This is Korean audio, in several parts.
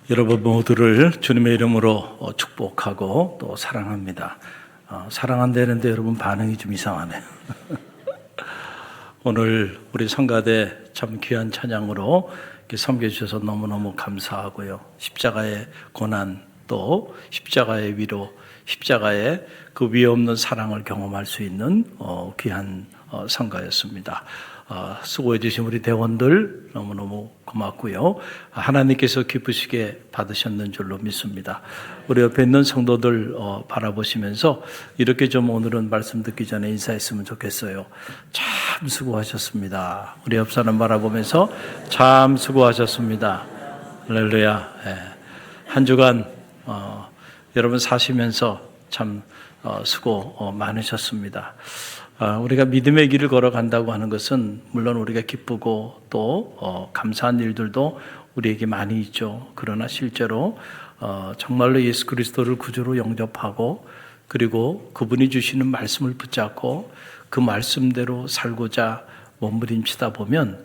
여러분 모두를 주님의 이름으로 축복하고 또 사랑합니다. 사랑한다는데 여러분 반응이 좀 이상하네요. 오늘 우리 성가대 참 귀한 찬양으로 이렇게 섬겨주셔서 너무너무 감사하고요. 십자가의 고난 또 십자가의 위로, 십자가의 그 위에 없는 사랑을 경험할 수 있는 귀한 성가였습니다. 수고해 주신 우리 대원들 너무너무 고맙고요. 하나님께서 기쁘시게 받으셨는 줄로 믿습니다. 우리 옆에 있는 성도들 바라보시면서 이렇게 좀 오늘은 말씀 듣기 전에 인사했으면 좋겠어요. 참 수고하셨습니다. 우리 옆 사람 바라보면서 참 수고하셨습니다. 할렐루야. 한 주간 여러분 사시면서 참 수고 많으셨습니다. 우리가 믿음의 길을 걸어간다고 하는 것은 물론 우리가 기쁘고 또 감사한 일들도 우리에게 많이 있죠. 그러나 실제로 정말로 예수 그리스도를 구주로 영접하고 그리고 그분이 주시는 말씀을 붙잡고 그 말씀대로 살고자 몸부림치다 보면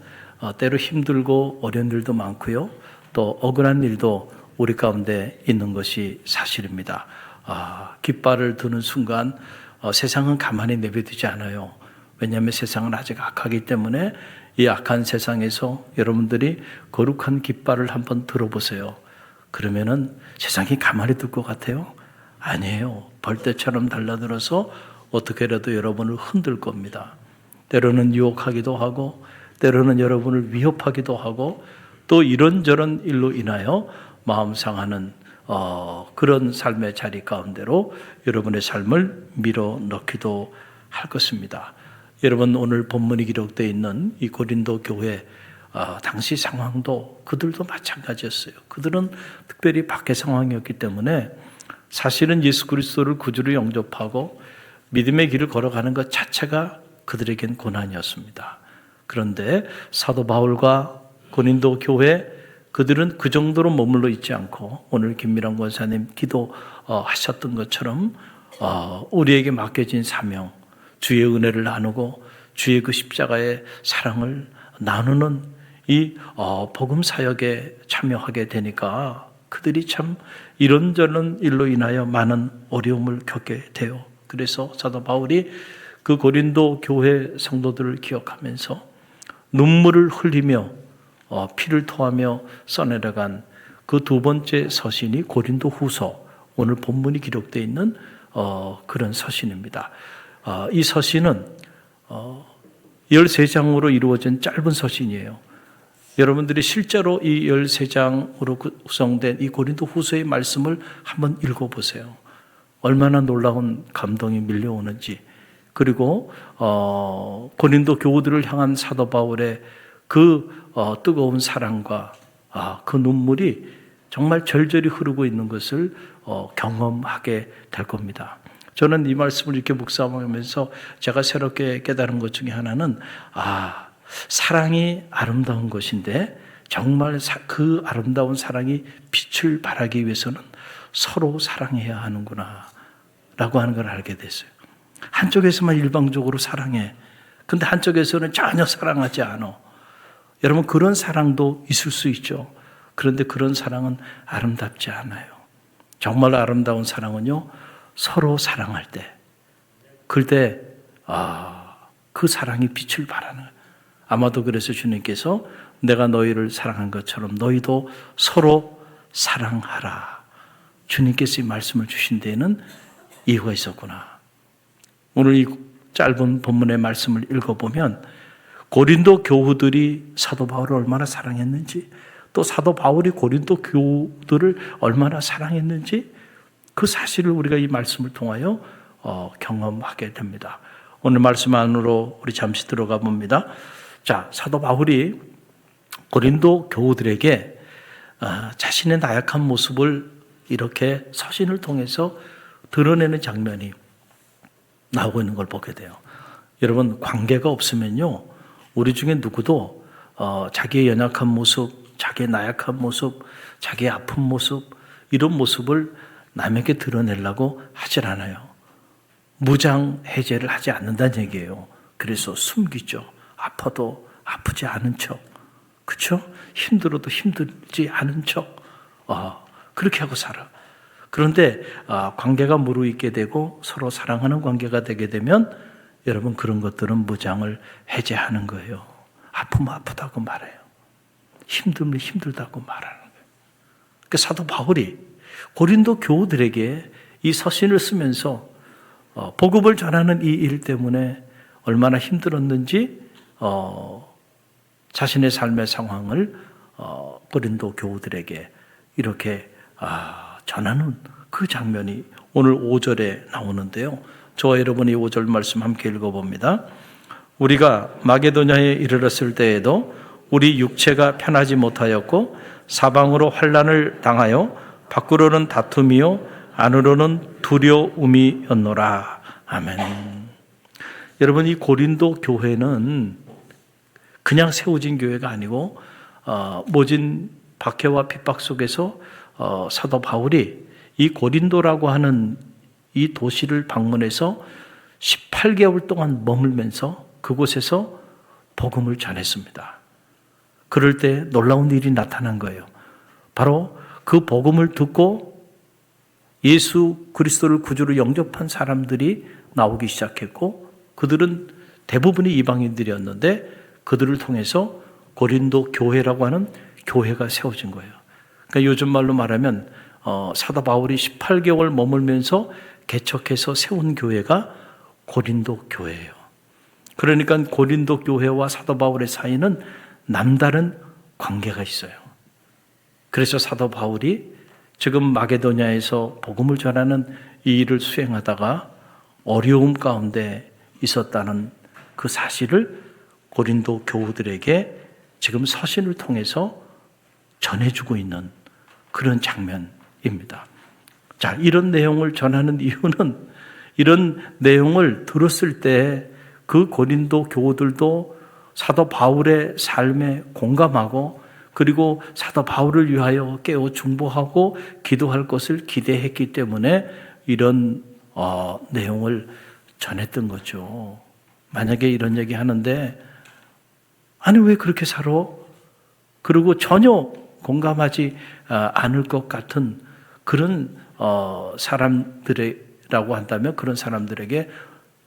때로 힘들고 어려운 일도 많고요. 또 억울한 일도 우리 가운데 있는 것이 사실입니다. 깃발을 드는 순간 세상은 가만히 내버려두지 않아요. 왜냐하면 세상은 아직 악하기 때문에 이 악한 세상에서 여러분들이 거룩한 깃발을 한번 들어보세요. 그러면은 세상이 가만히 둘 것 같아요? 아니에요. 벌떼처럼 달라들어서 어떻게라도 여러분을 흔들 겁니다. 때로는 유혹하기도 하고 때로는 여러분을 위협하기도 하고 또 이런저런 일로 인하여 마음 상하는 그런 삶의 자리 가운데로 여러분의 삶을 밀어넣기도 할 것입니다. 여러분 오늘 본문이 기록되어 있는 이 고린도 교회 당시 상황도 그들도 마찬가지였어요. 그들은 특별히 밖의 상황이었기 때문에 사실은 예수 그리스도를 구주로 영접하고 믿음의 길을 걸어가는 것 자체가 그들에겐 고난이었습니다. 그런데 사도 바울과 고린도 교회 그들은 그 정도로 머물러 있지 않고 오늘 김미랑 권사님 기도하셨던 것처럼 우리에게 맡겨진 사명, 주의 은혜를 나누고 주의 그 십자가의 사랑을 나누는 이 복음 사역에 참여하게 되니까 그들이 참 이런저런 일로 인하여 많은 어려움을 겪게 돼요. 그래서 사도 바울이 그 고린도 교회 성도들을 기억하면서 눈물을 흘리며 피를 토하며 써내려간 그 두 번째 서신이 고린도 후서, 오늘 본문이 기록되어 있는 그런 서신입니다. 이 서신은 13장으로 이루어진 짧은 서신이에요. 여러분들이 실제로 이 13장으로 구성된 이 고린도 후서의 말씀을 한번 읽어보세요. 얼마나 놀라운 감동이 밀려오는지, 그리고 고린도 교우들을 향한 사도 바울의 그 뜨거운 사랑과 그 눈물이 정말 절절히 흐르고 있는 것을 경험하게 될 겁니다. 저는 이 말씀을 이렇게 묵상하면서 제가 새롭게 깨달은 것 중에 하나는 사랑이 아름다운 것인데 정말 그 아름다운 사랑이 빛을 발하기 위해서는 서로 사랑해야 하는구나 라고 하는 걸 알게 됐어요. 한쪽에서만 일방적으로 사랑해. 근데 한쪽에서는 전혀 사랑하지 않아. 여러분 그런 사랑도 있을 수 있죠. 그런데 그런 사랑은 아름답지 않아요. 정말 아름다운 사랑은요, 서로 사랑할 때, 그때 그 사랑이 빛을 발하는 거예요. 아마도 그래서 주님께서 내가 너희를 사랑한 것처럼 너희도 서로 사랑하라. 주님께서 이 말씀을 주신 데에는 이유가 있었구나. 오늘 이 짧은 본문의 말씀을 읽어보면 고린도 교우들이 사도 바울을 얼마나 사랑했는지, 또 사도 바울이 고린도 교우들을 얼마나 사랑했는지 그 사실을 우리가 이 말씀을 통하여 경험하게 됩니다. 오늘 말씀 안으로 우리 잠시 들어가 봅니다. 자, 사도 바울이 고린도 교우들에게 자신의 나약한 모습을 이렇게 서신을 통해서 드러내는 장면이 나오고 있는 걸 보게 돼요. 여러분 관계가 없으면요, 우리 중에 누구도 자기의 연약한 모습, 자기의 나약한 모습, 자기의 아픈 모습, 이런 모습을 남에게 드러내려고 하질 않아요. 무장 해제를 하지 않는다는 얘기예요. 그래서 숨기죠. 아파도 아프지 않은 척, 그렇죠? 힘들어도 힘들지 않은 척, 그렇게 하고 살아. 그런데 관계가 무르익게 되고 서로 사랑하는 관계가 되게 되면 여러분 그런 것들은 무장을 해제하는 거예요. 아프면 아프다고 말해요. 힘들면 힘들다고 말하는 거예요. 그러니까 사도 바울이 고린도 교우들에게 이 서신을 쓰면서 복음을 전하는 이 일 때문에 얼마나 힘들었는지 자신의 삶의 상황을 고린도 교우들에게 이렇게 전하는 그 장면이 오늘 5절에 나오는데요. 저와 여러분이 5절 말씀 함께 읽어봅니다. 우리가 마게도냐에 이르렀을 때에도 우리 육체가 편하지 못하였고 사방으로 환난을 당하여 밖으로는 다툼이요 안으로는 두려움이었노라. 아멘. 여러분, 이 고린도 교회는 그냥 세워진 교회가 아니고 모진 박해와 핍박 속에서 사도 바울이 이 고린도라고 하는 이 도시를 방문해서 18개월 동안 머물면서 그곳에서 복음을 전했습니다. 그럴 때 놀라운 일이 나타난 거예요. 바로 그 복음을 듣고 예수 그리스도를 구주로 영접한 사람들이 나오기 시작했고 그들은 대부분이 이방인들이었는데 그들을 통해서 고린도 교회라고 하는 교회가 세워진 거예요. 그러니까 요즘 말로 말하면 사도 바울이 18개월 머물면서 개척해서 세운 교회가 고린도 교회예요. 그러니까 고린도 교회와 사도 바울의 사이는 남다른 관계가 있어요. 그래서 사도 바울이 지금 마게도냐에서 복음을 전하는 이 일을 수행하다가 어려움 가운데 있었다는 그 사실을 고린도 교우들에게 지금 서신을 통해서 전해주고 있는 그런 장면입니다. 자, 이런 내용을 전하는 이유는 이런 내용을 들었을 때 그 고린도 교우들도 사도 바울의 삶에 공감하고 그리고 사도 바울을 위하여 깨어 중보하고 기도할 것을 기대했기 때문에 이런 내용을 전했던 거죠. 만약에 이런 얘기 하는데 아니 왜 그렇게 살아? 그리고 전혀 공감하지 않을 것 같은 그런 사람들이라고 한다면 그런 사람들에게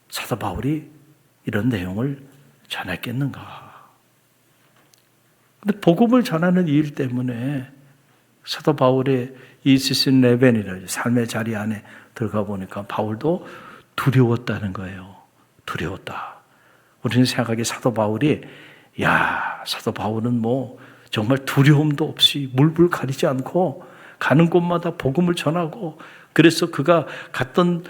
사도 바울이 이런 내용을 전했겠는가? 근데 복음을 전하는 일 때문에 사도 바울의 이 시신 레벤이라는 삶의 자리 안에 들어가 보니까 바울도 두려웠다는 거예요. 두려웠다. 우리는 생각하기에 사도 바울이 사도 바울은 뭐 정말 두려움도 없이 물불 가리지 않고 가는 곳마다 복음을 전하고 그래서 그가 갔던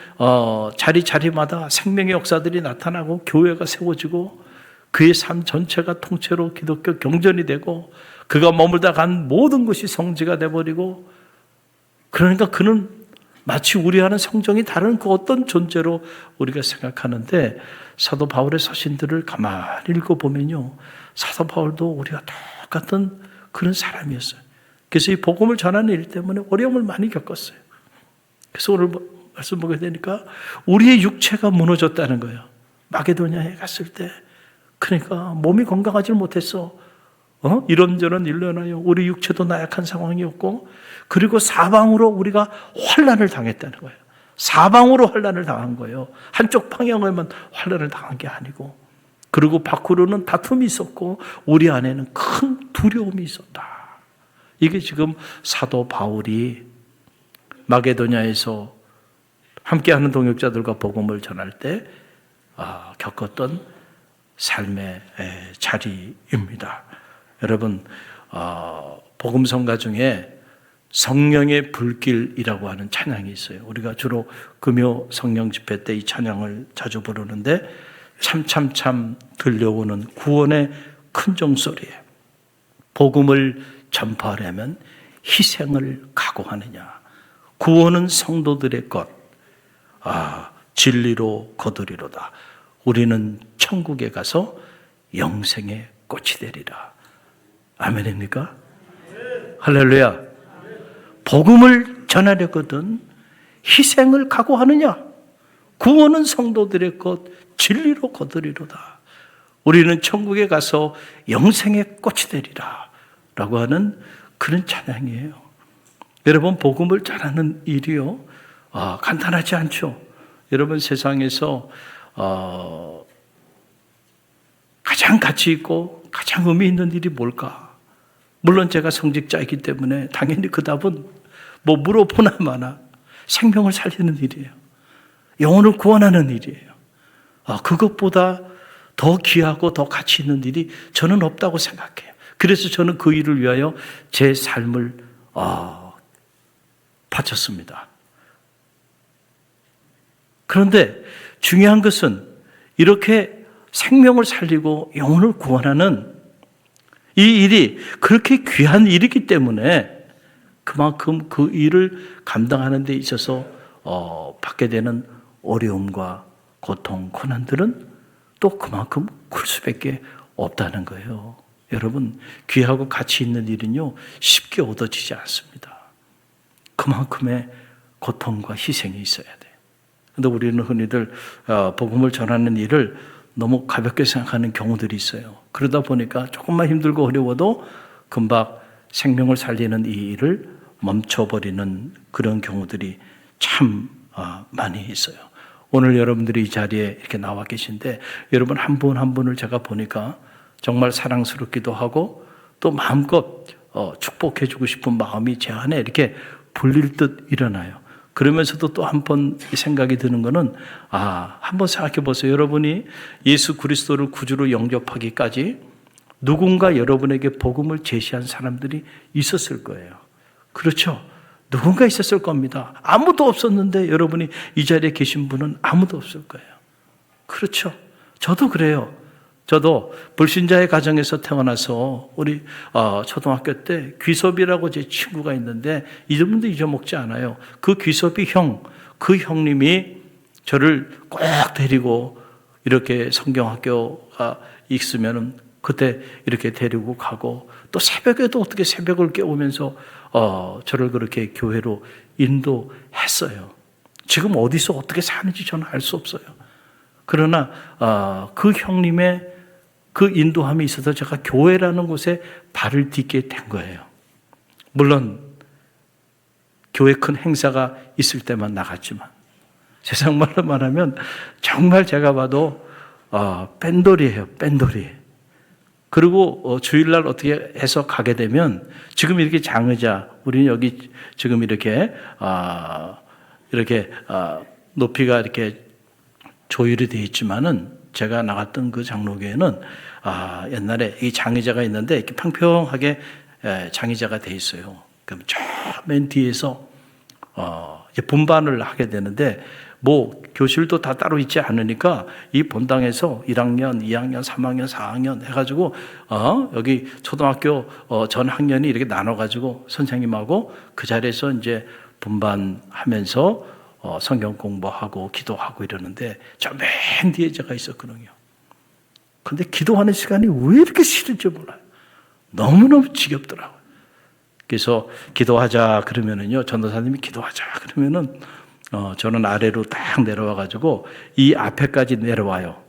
자리마다 생명의 역사들이 나타나고 교회가 세워지고 그의 삶 전체가 통째로 기독교 경전이 되고 그가 머물다 간 모든 것이 성지가 돼버리고 그러니까 그는 마치 우리와는 성정이 다른 그 어떤 존재로 우리가 생각하는데 사도 바울의 서신들을 가만히 읽어보면요. 사도 바울도 우리가 똑같은 그런 사람이었어요. 그래서 이 복음을 전하는 일 때문에 어려움을 많이 겪었어요. 그래서 오늘 말씀 보게 되니까 우리의 육체가 무너졌다는 거예요. 마게도냐에 갔을 때. 그러니까 몸이 건강하지 못했어. 이런저런 일어나요. 우리 육체도 나약한 상황이었고 그리고 사방으로 우리가 환난을 당했다는 거예요. 사방으로 환난을 당한 거예요. 한쪽 방향에만 환난을 당한 게 아니고 그리고 밖으로는 다툼이 있었고 우리 안에는 큰 두려움이 있었다. 이게 지금 사도 바울이 마게도냐에서 함께하는 동역자들과 복음을 전할 때 겪었던 삶의 자리입니다. 여러분, 복음성가 중에 성령의 불길이라고 하는 찬양이 있어요. 우리가 주로 금요 성령 집회 때 이 찬양을 자주 부르는데 참참참 들려오는 구원의 큰 종소리에 복음을 전파하려면 희생을 각오하느냐. 구원은 성도들의 것. 진리로 거두리로다. 우리는 천국에 가서 영생의 꽃이 되리라. 아멘입니까? 할렐루야. 복음을 전하려거든 희생을 각오하느냐? 구원은 성도들의 것, 진리로 거두리로다. 우리는 천국에 가서 영생의 꽃이 되리라 라고 하는 그런 찬양이에요. 여러분, 복음을 전하는 일이요, 간단하지 않죠. 여러분, 세상에서 가장 가치 있고 가장 의미 있는 일이 뭘까? 물론 제가 성직자이기 때문에 당연히 그 답은 뭐 물어보나 마나 생명을 살리는 일이에요. 영혼을 구원하는 일이에요. 그것보다 더 귀하고 더 가치 있는 일이 저는 없다고 생각해요. 그래서 저는 그 일을 위하여 제 삶을 바쳤습니다. 그런데 중요한 것은 이렇게 생명을 살리고 영혼을 구원하는 이 일이 그렇게 귀한 일이기 때문에 그만큼 그 일을 감당하는 데 있어서 받게 되는 어려움과 고통, 고난들은 또 그만큼 클 수밖에 없다는 거예요. 여러분, 귀하고 가치 있는 일은요, 쉽게 얻어지지 않습니다. 그만큼의 고통과 희생이 있어야 돼요. 그런데 우리는 흔히들 복음을 전하는 일을 너무 가볍게 생각하는 경우들이 있어요. 그러다 보니까 조금만 힘들고 어려워도 금방 생명을 살리는 이 일을 멈춰버리는 그런 경우들이 참 많이 있어요. 오늘 여러분들이 이 자리에 이렇게 나와 계신데 여러분 한 분 한 분을 제가 보니까 정말 사랑스럽기도 하고 또 마음껏 축복해주고 싶은 마음이 제 안에 이렇게 불릴 듯 일어나요. 그러면서도 또 한 번 생각이 드는 거는 한번 생각해 보세요. 여러분이 예수 그리스도를 구주로 영접하기까지 누군가 여러분에게 복음을 제시한 사람들이 있었을 거예요. 그렇죠? 누군가 있었을 겁니다. 아무도 없었는데 여러분이 이 자리에 계신 분은 아무도 없을 거예요. 그렇죠? 저도 그래요. 저도 불신자의 가정에서 태어나서 우리 초등학교 때 귀섭이라고 제 친구가 있는데 이분도 잊어먹지 않아요. 그 귀섭이 그 형님이 저를 꼭 데리고 이렇게 성경학교가 있으면은 그때 이렇게 데리고 가고 또 새벽에도 어떻게 새벽을 깨우면서 저를 그렇게 교회로 인도했어요. 지금 어디서 어떻게 사는지 저는 알 수 없어요. 그러나 그 형님의 그 인도함이 있어서 제가 교회라는 곳에 발을 딛게 된 거예요. 물론 교회 큰 행사가 있을 때만 나갔지만 세상 말로 말하면 정말 제가 봐도 뺀돌이에요. 뺀돌이. 그리고 주일날 어떻게 해서 가게 되면 지금 이렇게 장의자, 우리는 여기 지금 이렇게 높이가 이렇게 조율이 되어 있지만은 제가 나갔던 그 장로교회는 옛날에 이 장의자가 있는데 이렇게 평평하게 장의자가 되어 있어요. 그럼 저 맨 뒤에서 이제 분반을 하게 되는데 뭐 교실도 다 따로 있지 않으니까 이 본당에서 1학년, 2학년, 3학년, 4학년 해가지고 여기 초등학교 전 학년이 이렇게 나눠가지고 선생님하고 그 자리에서 이제 분반하면서 성경 공부하고 기도하고 이러는데 저 맨 뒤에 제가 있었거든요. 그런데 기도하는 시간이 왜 이렇게 싫은지 몰라요. 너무너무 지겹더라고요. 그래서 기도하자 그러면은요, 전도사님이 기도하자 그러면은 저는 아래로 딱 내려와가지고 이 앞에까지 내려와요.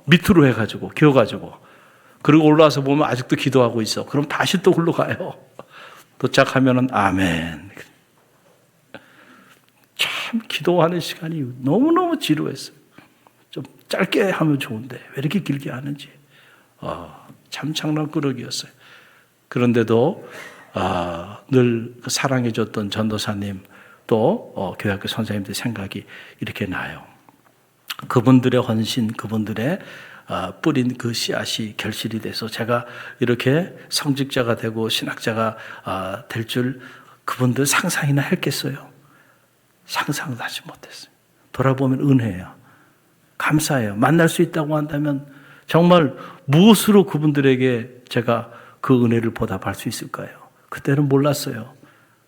밑으로 해가지고 기어가지고 그리고 올라와서 보면 아직도 기도하고 있어. 그럼 다시 또 흘러가요. 도착하면은 아멘. 참 기도하는 시간이 너무너무 지루했어요. 좀 짧게 하면 좋은데 왜 이렇게 길게 하는지 참 장난꾸러기였어요. 그런데도 늘 사랑해줬던 전도사님 또 교회학교 선생님들 생각이 이렇게 나요. 그분들의 헌신, 그분들의 뿌린 그 씨앗이 결실이 돼서 제가 이렇게 성직자가 되고 신학자가 될 줄 그분들 상상이나 했겠어요? 상상도 하지 못했어요. 돌아보면 은혜예요. 감사해요. 만날 수 있다고 한다면 정말 무엇으로 그분들에게 제가 그 은혜를 보답할 수 있을까요? 그때는 몰랐어요.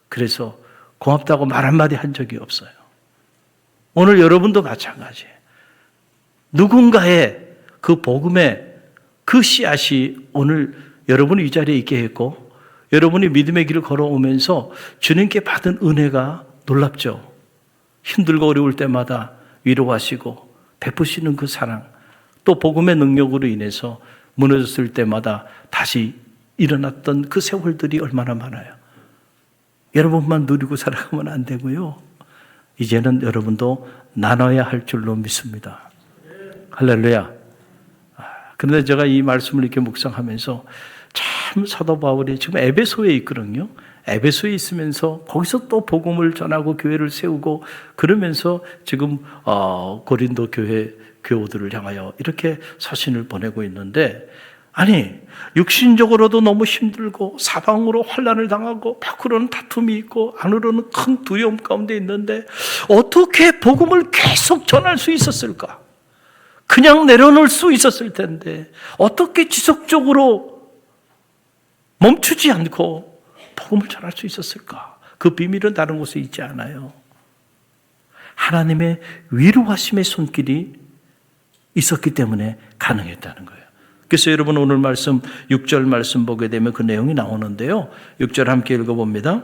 그래서 고맙다고 말 한마디 한 적이 없어요. 오늘 여러분도 마찬가지예요. 누군가의 그 복음의 그 씨앗이 오늘 여러분이 이 자리에 있게 했고 여러분이 믿음의 길을 걸어오면서 주님께 받은 은혜가 놀랍죠. 힘들고 어려울 때마다 위로하시고 베푸시는 그 사랑 또 복음의 능력으로 인해서 무너졌을 때마다 다시 일어났던 그 세월들이 얼마나 많아요. 여러분만 누리고 살아가면 안 되고요. 이제는 여러분도 나눠야 할 줄로 믿습니다. 할렐루야. 그런데 제가 이 말씀을 이렇게 묵상하면서 참 사도 바울이 지금 에베소에 있거든요. 에베소에 있으면서 거기서 또 복음을 전하고 교회를 세우고 그러면서 지금 고린도 교회 교우들을 향하여 이렇게 서신을 보내고 있는데, 아니 육신적으로도 너무 힘들고 사방으로 환난을 당하고 밖으로는 다툼이 있고 안으로는 큰 두려움 가운데 있는데 어떻게 복음을 계속 전할 수 있었을까? 그냥 내려놓을 수 있었을 텐데 어떻게 지속적으로 멈추지 않고 복음을 전할 수 있었을까? 그 비밀은 다른 곳에 있지 않아요. 하나님의 위로하심의 손길이 있었기 때문에 가능했다는 거예요. 그래서 여러분 오늘 말씀 6절 말씀 보게 되면 그 내용이 나오는데요. 6절 함께 읽어봅니다.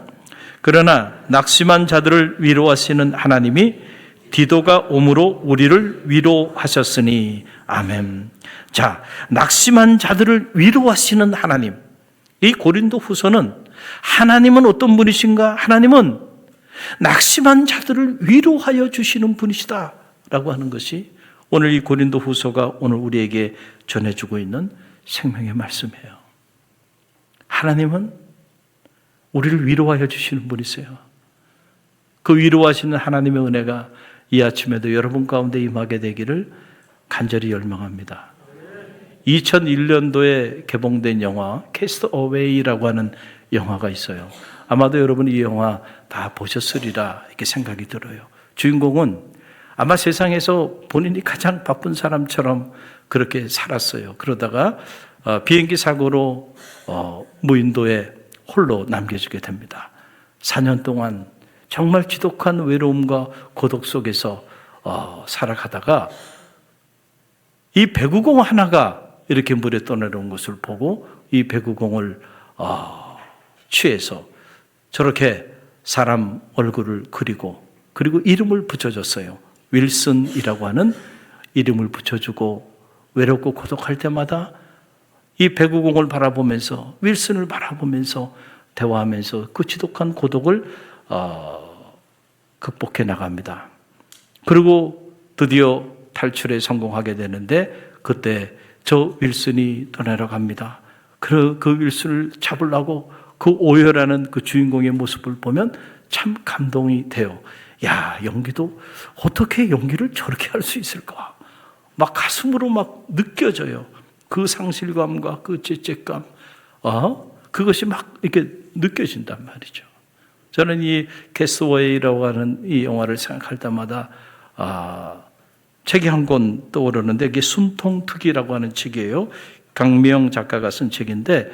그러나 낙심한 자들을 위로하시는 하나님이 디도가 옴으로 우리를 위로하셨으니 아멘. 자, 낙심한 자들을 위로하시는 하나님. 이 고린도 후서는 하나님은 어떤 분이신가? 하나님은 낙심한 자들을 위로하여 주시는 분이시다 라고 하는 것이 오늘 이 고린도 후서가 오늘 우리에게 전해주고 있는 생명의 말씀이에요. 하나님은 우리를 위로하여 주시는 분이세요. 그 위로하시는 하나님의 은혜가 이 아침에도 여러분 가운데 임하게 되기를 간절히 열망합니다. 2001년도에 개봉된 영화 캐스트 어웨이라고 하는 영화가 있어요. 아마도 여러분 이 영화 다 보셨으리라 이렇게 생각이 들어요. 주인공은 아마 세상에서 본인이 가장 바쁜 사람처럼 그렇게 살았어요. 그러다가 비행기 사고로 무인도에 홀로 남겨지게 됩니다. 4년 동안 정말 지독한 외로움과 고독 속에서 살아가다가 이 배구공 하나가 이렇게 물에 떠내려온 것을 보고 이 배구공을 취해서 저렇게 사람 얼굴을 그리고 이름을 붙여줬어요. 윌슨이라고 하는 이름을 붙여주고 외롭고 고독할 때마다 이 배구공을 바라보면서 윌슨을 바라보면서 대화하면서 그 지독한 고독을 극복해 나갑니다. 그리고 드디어 탈출에 성공하게 되는데 그때 저 윌슨이 떠내려갑니다. 그 윌슨을 잡으려고 그 오열하는 그 주인공의 모습을 보면 참 감동이 돼요. 야, 연기도 어떻게 연기를 저렇게 할 수 있을까? 막 가슴으로 막 느껴져요. 그 상실감과 그 죄책감, 그것이 막 이렇게 느껴진단 말이죠. 저는 이 캐스트웨이라고 하는 이 영화를 생각할 때마다 책이 한 권 떠오르는데 이게 숨통특이라고 하는 책이에요. 강미영 작가가 쓴 책인데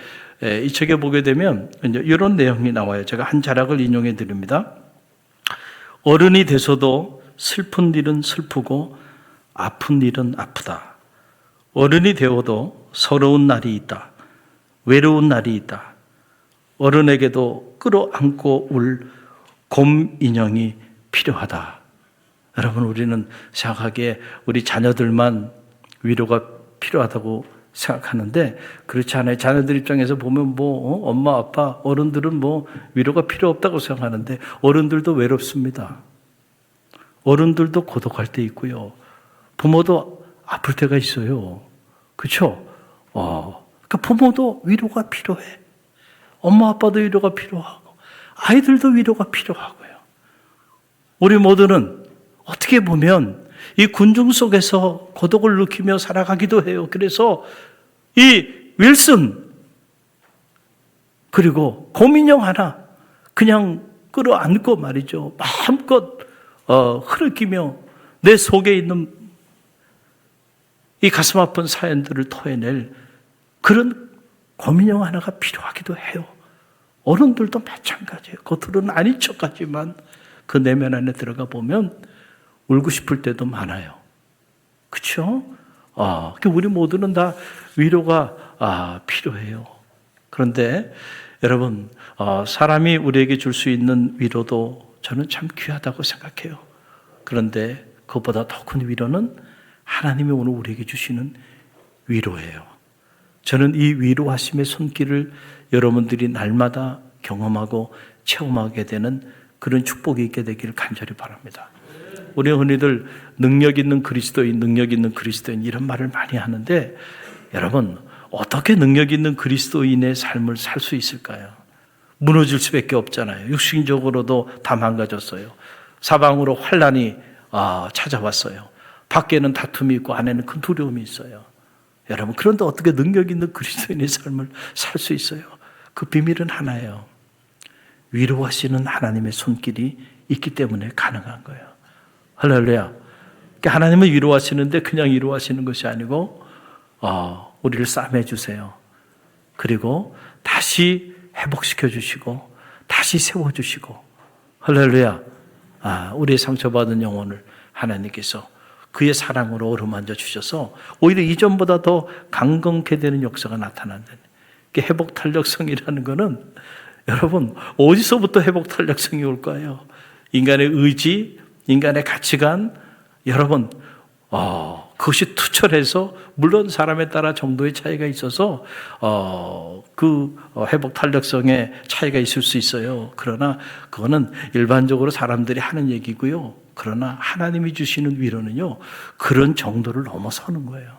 이 책에 보게 되면 이런 내용이 나와요. 제가 한 자락을 인용해 드립니다. 어른이 돼서도 슬픈 일은 슬프고 아픈 일은 아프다. 어른이 되어도 서러운 날이 있다. 외로운 날이 있다. 어른에게도 끌어안고 울 곰 인형이 필요하다. 여러분, 우리는 생각하기에 우리 자녀들만 위로가 필요하다고 생각하는데 그렇지 않아요. 자녀들 입장에서 보면 엄마, 아빠, 어른들은 위로가 필요 없다고 생각하는데 어른들도 외롭습니다. 어른들도 고독할 때 있고요. 부모도 아플 때가 있어요. 그렇죠? 그러니까 부모도 위로가 필요해. 엄마, 아빠도 위로가 필요하고 아이들도 위로가 필요하고요. 우리 모두는 어떻게 보면 이 군중 속에서 고독을 느끼며 살아가기도 해요. 그래서 이 윌슨 그리고 곰인형 하나 그냥 끌어안고 말이죠. 마음껏 흐르끼며 내 속에 있는 이 가슴 아픈 사연들을 토해낼 그런 곰인형 하나가 필요하기도 해요. 어른들도 마찬가지예요. 겉으로는 아닌 척하지만 그 내면 안에 들어가 보면 울고 싶을 때도 많아요. 그렇죠? 우리 모두는 다 위로가 필요해요. 그런데 여러분, 사람이 우리에게 줄 수 있는 위로도 저는 참 귀하다고 생각해요. 그런데 그것보다 더 큰 위로는 하나님이 오늘 우리에게 주시는 위로예요. 저는 이 위로하심의 손길을 여러분들이 날마다 경험하고 체험하게 되는 그런 축복이 있게 되기를 간절히 바랍니다. 우리 흔히들 능력 있는 그리스도인, 능력 있는 그리스도인 이런 말을 많이 하는데, 여러분 어떻게 능력 있는 그리스도인의 삶을 살 수 있을까요? 무너질 수밖에 없잖아요. 육신적으로도 다 망가졌어요. 사방으로 환난이 찾아왔어요. 밖에는 다툼이 있고 안에는 큰 두려움이 있어요. 여러분, 그런데 어떻게 능력 있는 그리스도인의 삶을 살 수 있어요? 그 비밀은 하나예요. 위로하시는 하나님의 손길이 있기 때문에 가능한 거예요. 할렐루야. 하나님은 위로하시는데 그냥 위로하시는 것이 아니고 우리를 싸매 주세요. 그리고 다시 회복시켜 주시고 다시 세워 주시고, 할렐루야. 우리의 상처받은 영혼을 하나님께서 그의 사랑으로 어루만져 주셔서 오히려 이전보다 더 강건케 되는 역사가 나타난다는, 회복 탄력성이라는 것은 여러분 어디서부터 회복 탄력성이 올까요? 인간의 의지, 인간의 가치관, 여러분 그것이 투철해서, 물론 사람에 따라 정도의 차이가 있어서 그 회복 탄력성에 차이가 있을 수 있어요. 그러나 그거는 일반적으로 사람들이 하는 얘기고요. 그러나 하나님이 주시는 위로는요, 그런 정도를 넘어서는 거예요.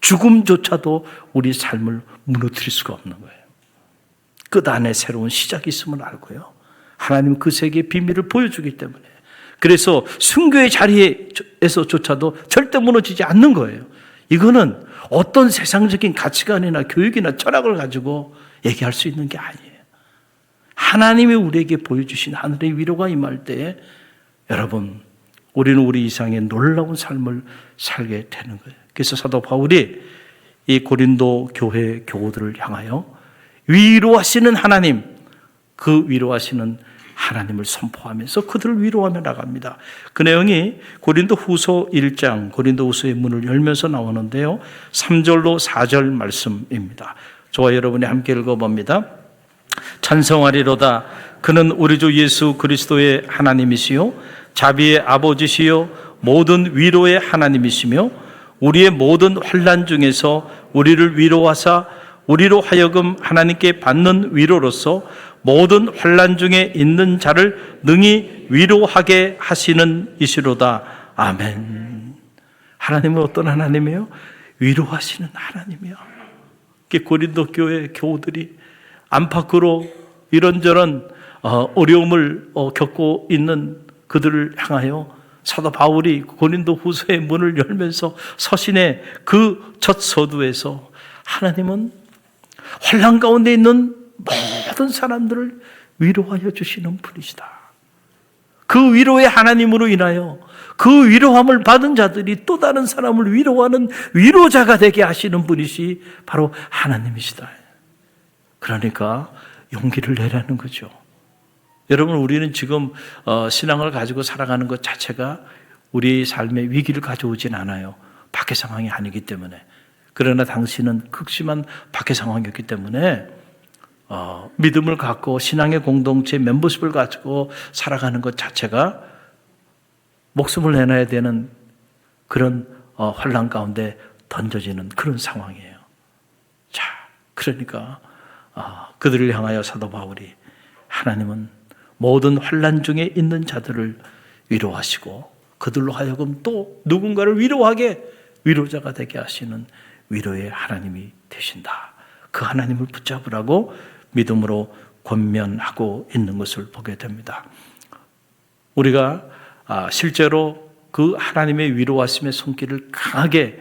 죽음조차도 우리 삶을 무너뜨릴 수가 없는 거예요. 끝 안에 새로운 시작이 있음을 알고요, 하나님은 그 세계의 비밀을 보여주기 때문에, 그래서 순교의 자리에서조차도 절대 무너지지 않는 거예요. 이거는 어떤 세상적인 가치관이나 교육이나 철학을 가지고 얘기할 수 있는 게 아니에요. 하나님이 우리에게 보여주신 하늘의 위로가 임할 때에 여러분, 우리는 우리 이상의 놀라운 삶을 살게 되는 거예요. 그래서 사도 바울이 이 고린도 교회 교우들을 향하여 위로하시는 하나님, 그 위로하시는 하나님을 선포하면서 그들을 위로하며 나갑니다. 그 내용이 고린도 후서 1장, 고린도 후서의 문을 열면서 나오는데요, 3절로 4절 말씀입니다. 저와 여러분이 함께 읽어봅니다. 찬송하리로다. 그는 우리 주 예수 그리스도의 하나님이시요 자비의 아버지시요 모든 위로의 하나님이시며, 우리의 모든 환난 중에서 우리를 위로하사 우리로 하여금 하나님께 받는 위로로서 모든 환난 중에 있는 자를 능히 위로하게 하시는 이시로다. 아멘. 하나님은 어떤 하나님이에요? 위로하시는 하나님이요. 고린도 교회 교우들이 안팎으로 이런저런 어려움을 겪고 있는 그들을 향하여 사도 바울이 고린도 후서의 문을 열면서 서신의 그 첫 서두에서 하나님은 환난 가운데 있는 모든 사람들을 위로하여 주시는 분이시다. 그 위로의 하나님으로 인하여 그 위로함을 받은 자들이 또 다른 사람을 위로하는 위로자가 되게 하시는 분이시 바로 하나님이시다. 그러니까 용기를 내라는 거죠. 여러분, 우리는 지금 신앙을 가지고 살아가는 것 자체가 우리 삶에 위기를 가져오진 않아요. 박해 상황이 아니기 때문에. 그러나 당신은 극심한 박해 상황이었기 때문에 믿음을 갖고 신앙의 공동체 멤버십을 가지고 살아가는 것 자체가 목숨을 내놔야 되는 그런 환난 가운데 던져지는 그런 상황이에요. 자, 그러니까 그들을 향하여 사도 바울이 하나님은 모든 환난 중에 있는 자들을 위로하시고 그들로 하여금 또 누군가를 위로하게 위로자가 되게 하시는 위로의 하나님이 되신다. 그 하나님을 붙잡으라고 믿음으로 권면하고 있는 것을 보게 됩니다. 우리가 실제로 그 하나님의 위로하심의 손길을 강하게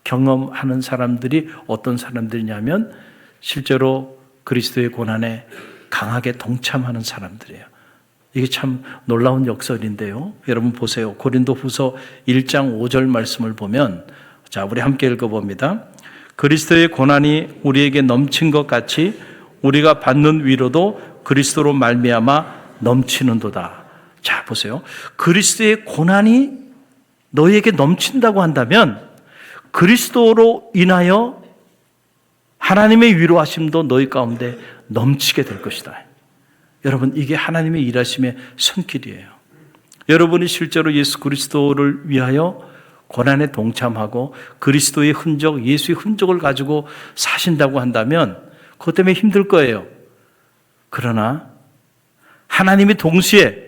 경험하는 사람들이 어떤 사람들이냐면 실제로 그리스도의 고난에 강하게 동참하는 사람들이에요. 이게 참 놀라운 역설인데요. 여러분 보세요. 고린도 후서 1장 5절 말씀을 보면, 자, 우리 함께 읽어봅니다. 그리스도의 고난이 우리에게 넘친 것 같이 우리가 받는 위로도 그리스도로 말미암아 넘치는도다. 자, 보세요. 그리스도의 고난이 너희에게 넘친다고 한다면 그리스도로 인하여 하나님의 위로하심도 너희 가운데 넘치게 될 것이다. 여러분, 이게 하나님의 일하심의 손길이에요. 여러분이 실제로 예수 그리스도를 위하여 고난에 동참하고 그리스도의 흔적, 예수의 흔적을 가지고 사신다고 한다면 그것 때문에 힘들 거예요. 그러나 하나님이 동시에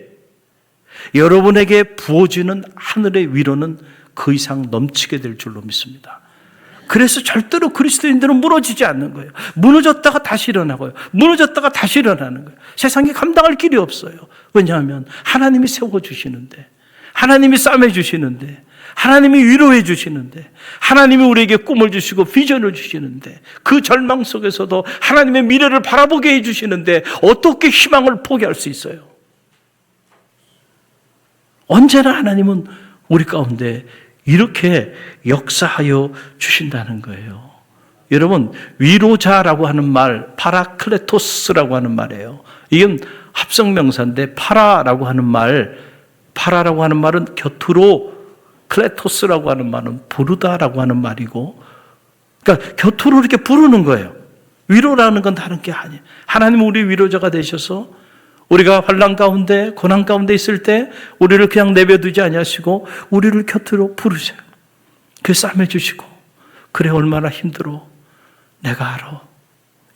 여러분에게 부어지는 하늘의 위로는 그 이상 넘치게 될 줄로 믿습니다. 그래서 절대로 그리스도인들은 무너지지 않는 거예요. 무너졌다가 다시 일어나고요. 무너졌다가 다시 일어나는 거예요. 세상이 감당할 길이 없어요. 왜냐하면 하나님이 세워주시는데, 하나님이 싸매주시는데, 하나님이 위로해 주시는데, 하나님이 우리에게 꿈을 주시고 비전을 주시는데, 그 절망 속에서도 하나님의 미래를 바라보게 해주시는데 어떻게 희망을 포기할 수 있어요? 언제나 하나님은 우리 가운데 이렇게 역사하여 주신다는 거예요. 여러분, 위로자라고 하는 말, 파라클레토스라고 하는 말이에요. 이건 합성명사인데 파라라고 하는 말은 곁으로, 클레토스라고 하는 말은 부르다라고 하는 말이고, 그러니까 곁으로 이렇게 부르는 거예요. 위로라는 건 다른 게 아니에요. 하나님은 우리 위로자가 되셔서 우리가 환난 가운데, 고난 가운데 있을 때 우리를 그냥 내버두지 아니하시고 우리를 곁으로 부르셔요. 그래서 싸매주시고, 그래 얼마나 힘들어, 내가 알아,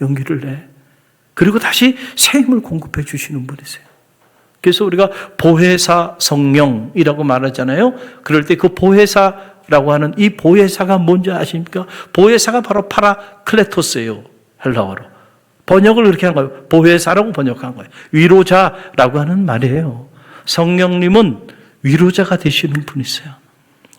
용기를 내. 그리고 다시 새 힘을 공급해 주시는 분이세요. 그래서 우리가 보혜사 성령이라고 말하잖아요. 그럴 때 그 보혜사라고 하는 이 보혜사가 뭔지 아십니까? 보혜사가 바로 파라클레토스예요. 헬라어로. 번역을 그렇게 한 거예요. 보혜사라고 번역한 거예요. 위로자라고 하는 말이에요. 성령님은 위로자가 되시는 분이세요.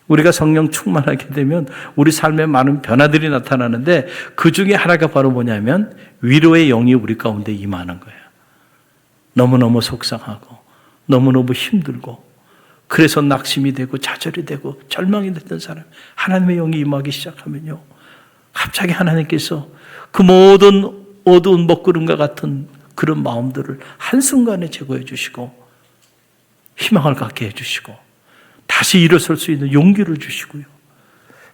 우리가 성령 충만하게 되면 우리 삶에 많은 변화들이 나타나는데 그 중에 하나가 바로 뭐냐면 위로의 영이 우리 가운데 임하는 거예요. 너무너무 속상하고 너무너무 힘들고 그래서 낙심이 되고 좌절이 되고 절망이 됐던 사람, 하나님의 영이 임하기 시작하면요, 갑자기 하나님께서 그 모든 어두운 먹구름과 같은 그런 마음들을 한순간에 제거해 주시고 희망을 갖게 해주시고 다시 일어설 수 있는 용기를 주시고요,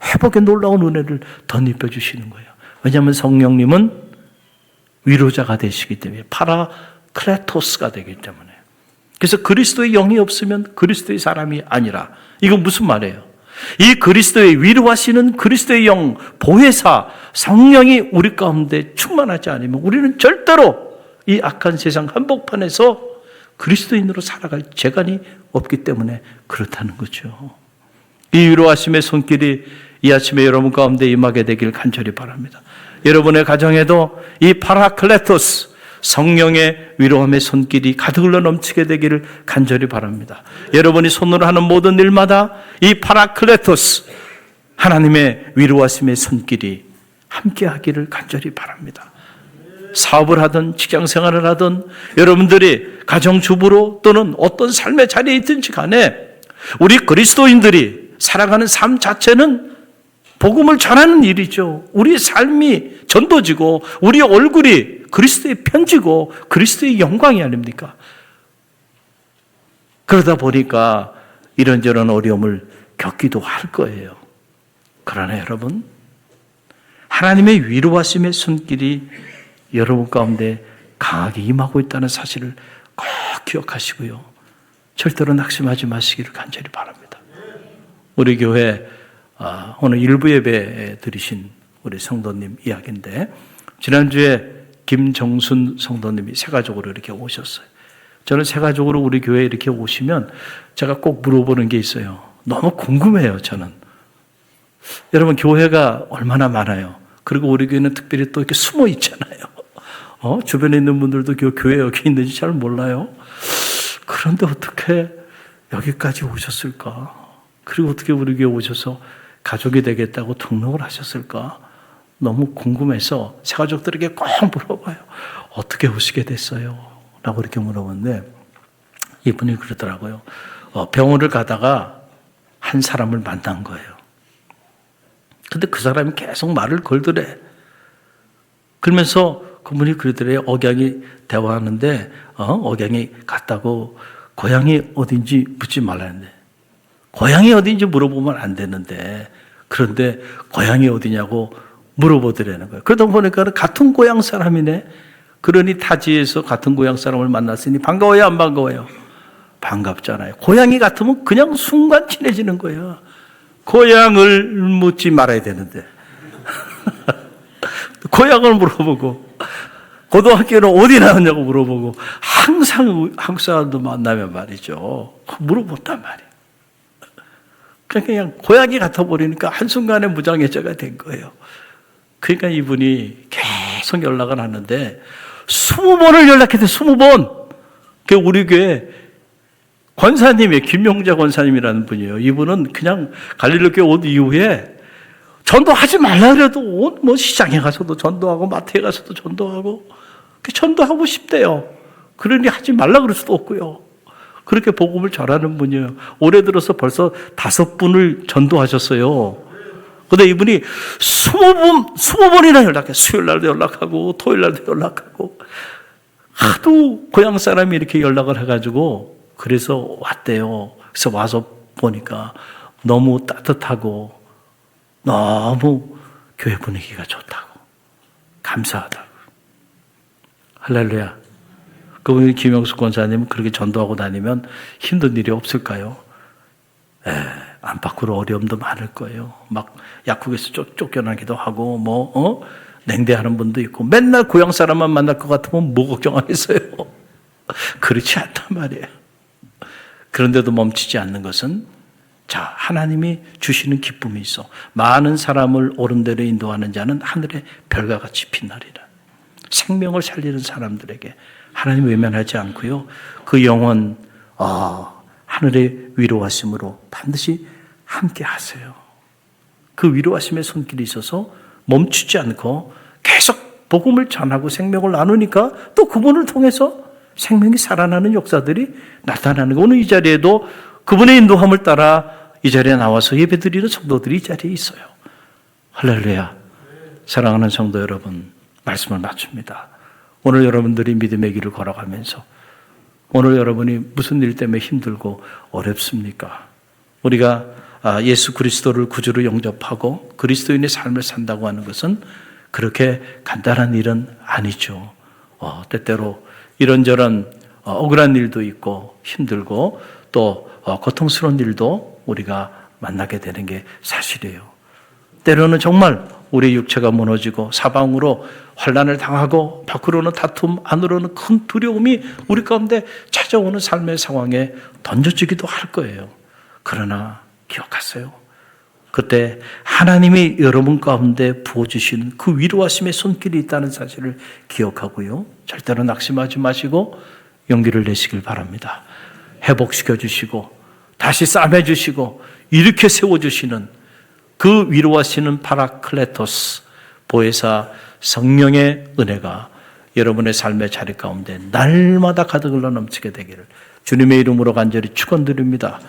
회복의 놀라운 은혜를 덧입혀 주시는 거예요. 왜냐하면 성령님은 위로자가 되시기 때문에, 파라클레토스가 되기 때문에. 그래서 그리스도의 영이 없으면 그리스도의 사람이 아니라, 이건 무슨 말이에요? 이 그리스도의 위로하시는 그리스도의 영, 보혜사, 성령이 우리 가운데 충만하지 않으면 우리는 절대로 이 악한 세상 한복판에서 그리스도인으로 살아갈 재간이 없기 때문에 그렇다는 거죠. 이 위로하심의 손길이 이 아침에 여러분 가운데 임하게 되길 간절히 바랍니다. 여러분의 가정에도 이 파라클레토스, 성령의 위로함의 손길이 가득 흘러 넘치게 되기를 간절히 바랍니다. 여러분이 손으로 하는 모든 일마다 이 파라클레토스, 하나님의 위로하심의 손길이 함께 하기를 간절히 바랍니다. 사업을 하든 직장생활을 하든 여러분들이 가정주부로 또는 어떤 삶의 자리에 있든지 간에 우리 그리스도인들이 살아가는 삶 자체는 복음을 전하는 일이죠. 우리의 삶이 전도지고 우리의 얼굴이 그리스도의 편지고 그리스도의 영광이 아닙니까? 그러다 보니까 이런저런 어려움을 겪기도 할 거예요. 그러나 여러분, 하나님의 위로하심의 손길이 여러분 가운데 강하게 임하고 있다는 사실을 꼭 기억하시고요, 절대로 낙심하지 마시기를 간절히 바랍니다. 우리 교회 오늘 일부 예배 드리신 우리 성도님 이야기인데, 지난주에 김정순 성도님이 새 가족으로 이렇게 오셨어요. 저는 새 가족으로 우리 교회에 이렇게 오시면 제가 꼭 물어보는 게 있어요. 너무 궁금해요, 저는. 여러분, 교회가 얼마나 많아요. 그리고 우리 교회는 특별히 또 이렇게 숨어 있잖아요. 주변에 있는 분들도 교회 여기 있는지 잘 몰라요. 그런데 어떻게 여기까지 오셨을까? 그리고 어떻게 우리 교회 오셔서 가족이 되겠다고 등록을 하셨을까? 너무 궁금해서 새 가족들에게 꼭 물어봐요. 어떻게 오시게 됐어요? 라고 이렇게 물어봤는데 이분이 그러더라고요. 병원을 가다가 한 사람을 만난 거예요. 근데 그 사람이 계속 말을 걸더래. 그러면서 그분이 그러더래요. 억양이 대화하는데 억양이 같다고 고향이 어딘지 묻지 말라는데, 고향이 어딘지 물어보면 안 되는데, 그런데 고향이 어디냐고 물어보더라는 거예요. 그러다 보니까 같은 고향 사람이네. 그러니 타지에서 같은 고향 사람을 만났으니 반가워요, 안 반가워요? 반갑잖아요. 고향이 같으면 그냥 순간 친해지는 거예요. 고향을 묻지 말아야 되는데 고향을 물어보고 고등학교는 어디 나왔냐고 물어보고 항상 한국 사람도 만나면 말이죠. 물어본단 말이에요. 그냥 고향이 같아 버리니까 한순간에 무장해제가 된 거예요. 그러니까 이분이 계속 연락을 하는데 20번을 연락했대. 20번. 그 우리 교회 권사님이 김용자 권사님이라는 분이에요. 이분은 그냥 갈릴리 교회 온 이후에 전도하지 말라 그래도 뭐 시장에 가서도 전도하고 마트에 가서도 전도하고 전도하고 싶대요. 그러니 하지 말라 그럴 수도 없고요. 그렇게 복음을 전하는 분이에요. 올해 들어서 벌써 5분을 전도하셨어요. 근데 이분이 20번이나 연락해. 수요일 날도 연락하고 토요일 날도 연락하고 하도 고향 사람이 이렇게 연락을 해가지고 그래서 왔대요. 그래서 와서 보니까 너무 따뜻하고 너무 교회 분위기가 좋다고 감사하다고. 할렐루야. 그분이 김영숙 권사님은 그렇게 전도하고 다니면 힘든 일이 없을까요? 안팎으로 어려움도 많을 거예요. 막 약국에서 쫓겨나기도 하고 냉대하는 분도 있고 맨날 고향 사람만 만날 것 같으면 뭐 걱정하겠어요. 그렇지 않단 말이에요. 그런데도 멈추지 않는 것은 자, 하나님이 주시는 기쁨이 있어. 많은 사람을 옳은 대로 인도하는 자는 하늘의 별과 같이 빛나리라. 생명을 살리는 사람들에게 하나님 외면하지 않고요. 그 영혼 하늘의 위로하심으로 반드시 함께 하세요. 그 위로하심의 손길이 있어서 멈추지 않고 계속 복음을 전하고 생명을 나누니까 또 그분을 통해서 생명이 살아나는 역사들이 나타나는 거예요. 오늘 이 자리에도 그분의 인도함을 따라 이 자리에 나와서 예배드리는 성도들이 이 자리에 있어요. 할렐루야. 사랑하는 성도 여러분, 말씀을 마칩니다. 오늘 여러분들이 믿음의 길을 걸어가면서 오늘 여러분이 무슨 일 때문에 힘들고 어렵습니까? 우리가 예수 그리스도를 구주로 영접하고 그리스도인의 삶을 산다고 하는 것은 그렇게 간단한 일은 아니죠. 때때로 이런저런 억울한 일도 있고 힘들고 또 고통스러운 일도 우리가 만나게 되는 게 사실이에요. 때로는 정말 우리 육체가 무너지고 사방으로 환난을 당하고 밖으로는 다툼, 안으로는 큰 두려움이 우리 가운데 찾아오는 삶의 상황에 던져지기도 할 거예요. 그러나 기억하세요. 그때 하나님이 여러분 가운데 부어주시는 그 위로하심의 손길이 있다는 사실을 기억하고요. 절대로 낙심하지 마시고 용기를 내시길 바랍니다. 회복시켜 주시고 다시 싸매 주시고 일으켜 세워주시는 그 위로하시는 파라클레토스 보혜사 성령의 은혜가 여러분의 삶의 자리 가운데 날마다 가득 흘러 넘치게 되기를 주님의 이름으로 간절히 축원드립니다.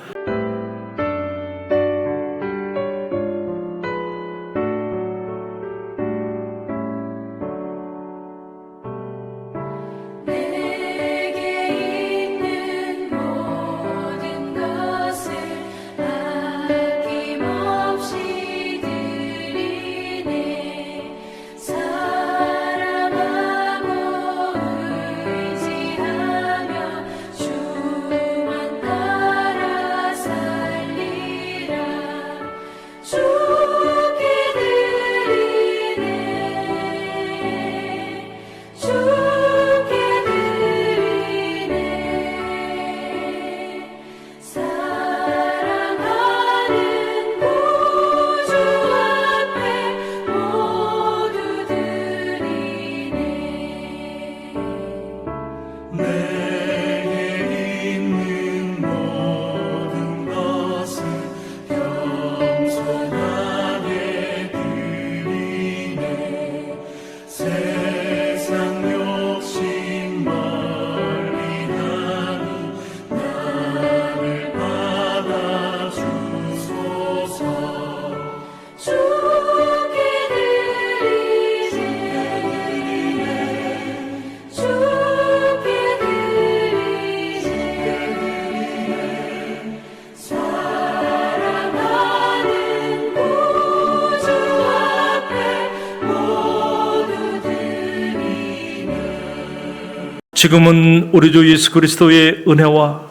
지금은 우리 주 예수 그리스도의 은혜와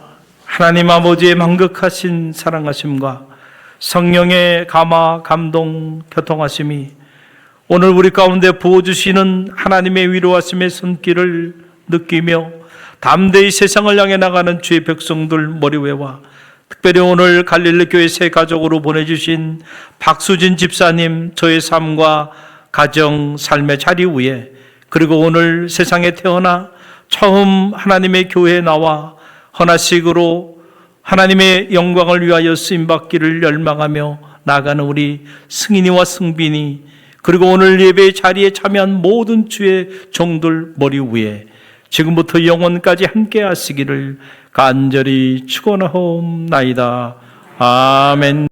하나님 아버지의 만극하신 사랑하심과 성령의 감화, 감동, 교통하심이 오늘 우리 가운데 부어주시는 하나님의 위로하심의 손길을 느끼며 담대히 세상을 향해 나가는 주의 백성들 머리 위와 특별히 오늘 갈릴리 교회 새 가족으로 보내주신 박수진 집사님, 저의 삶과 가정, 삶의 자리 위에, 그리고 오늘 세상에 태어나 처음 하나님의 교회에 나와 헌화식으로 하나님의 영광을 위하여 쓰임받기를 열망하며 나가는 우리 승인이와 승빈이, 그리고 오늘 예배의 자리에 참여한 모든 주의 종들 머리 위에 지금부터 영원까지 함께 하시기를 간절히 축원하옵나이다. 아멘.